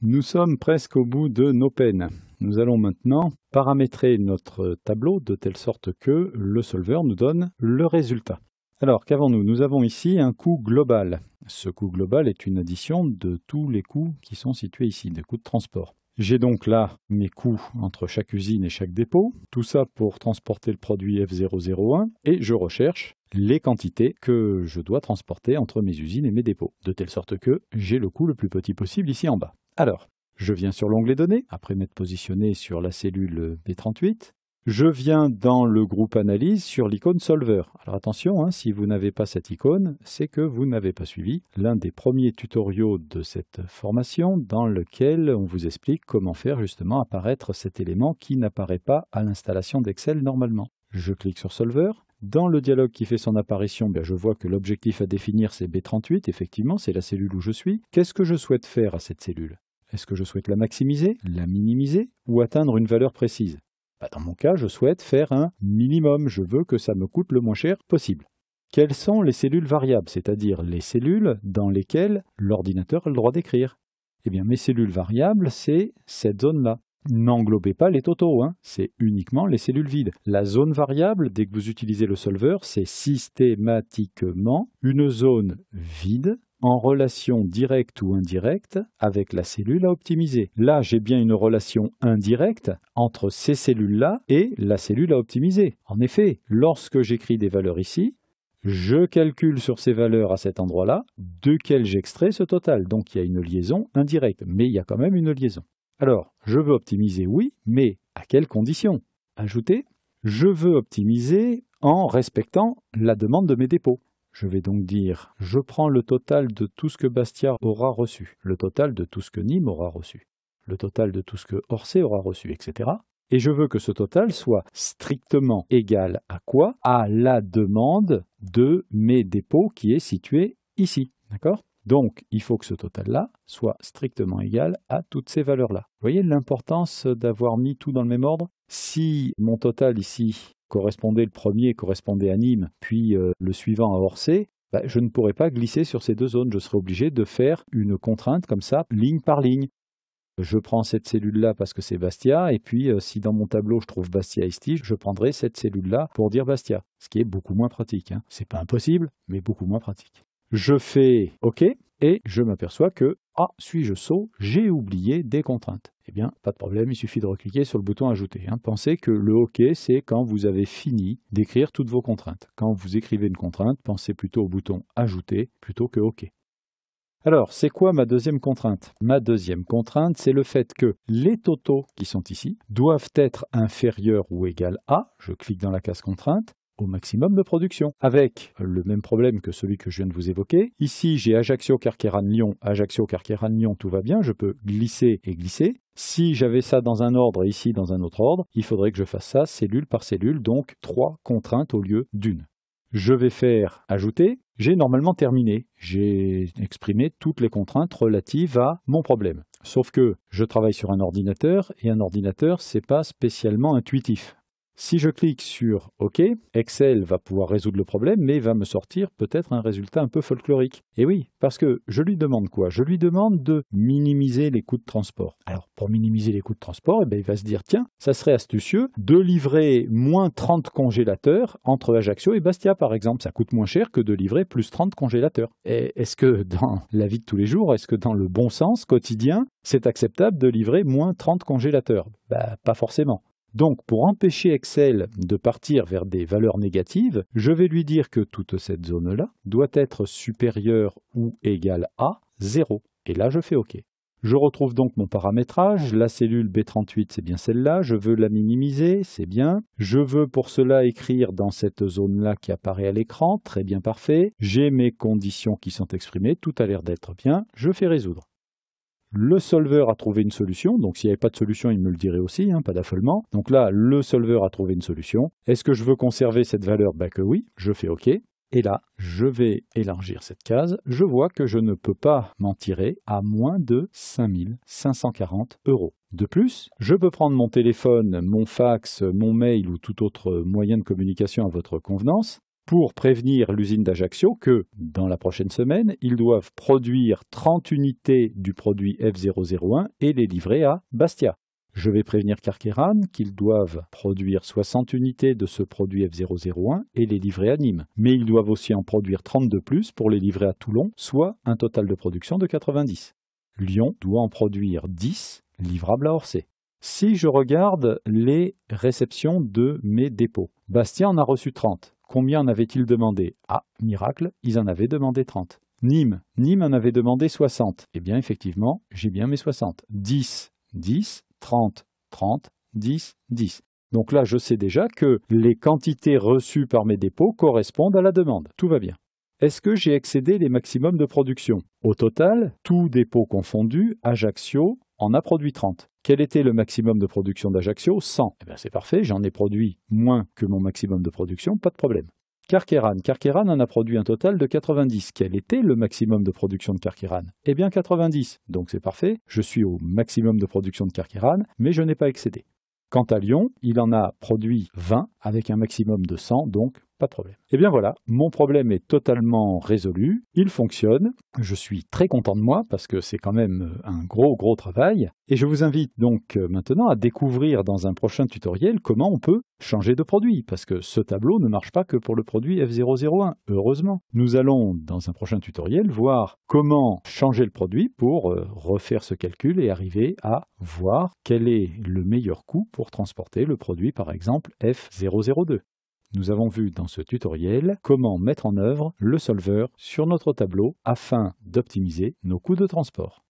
Nous sommes presque au bout de nos peines. Nous allons maintenant paramétrer notre tableau de telle sorte que le solver nous donne le résultat. Alors, qu'avons-nous? Nous avons ici un coût global. Ce coût global est une addition de tous les coûts qui sont situés ici, des coûts de transport. J'ai donc là mes coûts entre chaque usine et chaque dépôt, tout ça pour transporter le produit F001, et je recherche les quantités que je dois transporter entre mes usines et mes dépôts, de telle sorte que j'ai le coût le plus petit possible ici en bas. Alors, je viens sur l'onglet Données, après m'être positionné sur la cellule B38. Je viens dans le groupe Analyse sur l'icône Solver. Alors attention, si vous n'avez pas cette icône, c'est que vous n'avez pas suivi l'un des premiers tutoriaux de cette formation dans lequel on vous explique comment faire justement apparaître cet élément qui n'apparaît pas à l'installation d'Excel normalement. Je clique sur Solver. Dans le dialogue qui fait son apparition, je vois que l'objectif à définir c'est B38, effectivement, c'est la cellule où je suis. Qu'est-ce que je souhaite faire à cette cellule? Est-ce que je souhaite la maximiser, la minimiser ou atteindre une valeur précise? Dans mon cas, je souhaite faire un minimum, je veux que ça me coûte le moins cher possible. Quelles sont les cellules variables, c'est-à-dire les cellules dans lesquelles l'ordinateur a le droit d'écrire? Eh bien, mes cellules variables, c'est cette zone-là. N'englobez pas les totaux, c'est uniquement les cellules vides. La zone variable, dès que vous utilisez le solver, c'est systématiquement une zone vide en relation directe ou indirecte avec la cellule à optimiser. Là, j'ai bien une relation indirecte entre ces cellules-là et la cellule à optimiser. En effet, lorsque j'écris des valeurs ici, je calcule sur ces valeurs à cet endroit-là, de quel j'extrais ce total. Donc il y a une liaison indirecte, mais il y a quand même une liaison. Alors, je veux optimiser, oui, mais à quelles conditions? Ajouter. Je veux optimiser en respectant la demande de mes dépôts. Je vais donc dire, je prends le total de tout ce que Bastia aura reçu, le total de tout ce que Nîmes aura reçu, le total de tout ce que Orsay aura reçu, etc. Et je veux que ce total soit strictement égal à quoi? À la demande de mes dépôts qui est située ici, d'accord? Donc, il faut que ce total-là soit strictement égal à toutes ces valeurs-là. Vous voyez l'importance d'avoir mis tout dans le même ordre? Si mon total ici le premier correspondait à Nîmes, puis le suivant à Orsay, je ne pourrais pas glisser sur ces deux zones. Je serais obligé de faire une contrainte comme ça, ligne par ligne. Je prends cette cellule-là parce que c'est Bastia, et puis si dans mon tableau je trouve Bastia ici, je prendrai cette cellule-là pour dire Bastia, ce qui est beaucoup moins pratique. C'est pas impossible, mais beaucoup moins pratique. Je fais OK, et je m'aperçois que, suis-je sot, j'ai oublié des contraintes. Eh bien, pas de problème, il suffit de recliquer sur le bouton Ajouter. Pensez que le OK, c'est quand vous avez fini d'écrire toutes vos contraintes. Quand vous écrivez une contrainte, pensez plutôt au bouton Ajouter plutôt que OK. Alors, c'est quoi ma deuxième contrainte? Ma deuxième contrainte, c'est le fait que les totaux qui sont ici doivent être inférieurs ou égaux à, je clique dans la case contrainte, au maximum de production, avec le même problème que celui que je viens de vous évoquer. Ici, j'ai Ajaccio, Carqueiranne, Lyon, tout va bien, je peux glisser et glisser. Si j'avais ça dans un ordre et ici dans un autre ordre, il faudrait que je fasse ça cellule par cellule, donc 3 contraintes au lieu d'une. Je vais faire Ajouter. J'ai normalement terminé. J'ai exprimé toutes les contraintes relatives à mon problème. Sauf que je travaille sur un ordinateur et un ordinateur, c'est pas spécialement intuitif. Si je clique sur OK, Excel va pouvoir résoudre le problème, mais va me sortir peut-être un résultat un peu folklorique. Et oui, parce que je lui demande quoi? Je lui demande de minimiser les coûts de transport. Alors, pour minimiser les coûts de transport, il va se dire, tiens, ça serait astucieux de livrer moins 30 congélateurs entre Ajaccio et Bastia, par exemple. Ça coûte moins cher que de livrer plus 30 congélateurs. Et est-ce que dans la vie de tous les jours, est-ce que dans le bon sens quotidien, c'est acceptable de livrer moins 30 congélateurs? Pas forcément. Donc, pour empêcher Excel de partir vers des valeurs négatives, je vais lui dire que toute cette zone-là doit être supérieure ou égale à 0. Et là, je fais OK. Je retrouve donc mon paramétrage. La cellule B38, c'est bien celle-là. Je veux la minimiser, c'est bien. Je veux pour cela écrire dans cette zone-là qui apparaît à l'écran. Très bien, parfait. J'ai mes conditions qui sont exprimées. Tout a l'air d'être bien. Je fais résoudre. Le solver a trouvé une solution, donc s'il n'y avait pas de solution, il me le dirait aussi, pas d'affolement. Donc là, le solver a trouvé une solution. Est-ce que je veux conserver cette valeur? Que oui, je fais OK. Et là, je vais élargir cette case. Je vois que je ne peux pas m'en tirer à moins de 5 540 €. De plus, je peux prendre mon téléphone, mon fax, mon mail ou tout autre moyen de communication à votre convenance pour prévenir l'usine d'Ajaccio que, dans la prochaine semaine, ils doivent produire 30 unités du produit F001 et les livrer à Bastia. Je vais prévenir Carqueiranne qu'ils doivent produire 60 unités de ce produit F001 et les livrer à Nîmes. Mais ils doivent aussi en produire 30 de plus pour les livrer à Toulon, soit un total de production de 90. Lyon doit en produire 10, livrables à Orsay. Si je regarde les réceptions de mes dépôts, Bastia en a reçu 30. Combien en avait-il demandé? Ah, miracle, ils en avaient demandé 30. Nîmes en avait demandé 60. Eh bien, effectivement, j'ai bien mes 60. 10, 10, 30, 30, 10, 10. Donc là, je sais déjà que les quantités reçues par mes dépôts correspondent à la demande. Tout va bien. Est-ce que j'ai excédé les maximums de production? Au total, tout dépôt confondu, Ajaccio en a produit 30. Quel était le maximum de production d'Ajaccio? 100. Eh bien, c'est parfait, j'en ai produit moins que mon maximum de production, pas de problème. Carqueiranne en a produit un total de 90. Quel était le maximum de production de Carqueiranne? Eh bien 90. Donc c'est parfait, je suis au maximum de production de Carqueiranne, mais je n'ai pas excédé. Quant à Lyon, il en a produit 20 avec un maximum de 100, donc pas de problème. Et bien voilà, mon problème est totalement résolu, il fonctionne, je suis très content de moi parce que c'est quand même un gros travail, et je vous invite donc maintenant à découvrir dans un prochain tutoriel comment on peut changer de produit, parce que ce tableau ne marche pas que pour le produit F001, heureusement. Nous allons dans un prochain tutoriel voir comment changer le produit pour refaire ce calcul et arriver à voir quel est le meilleur coût pour transporter le produit par exemple F002. Nous avons vu dans ce tutoriel comment mettre en œuvre le solver sur notre tableau afin d'optimiser nos coûts de transport.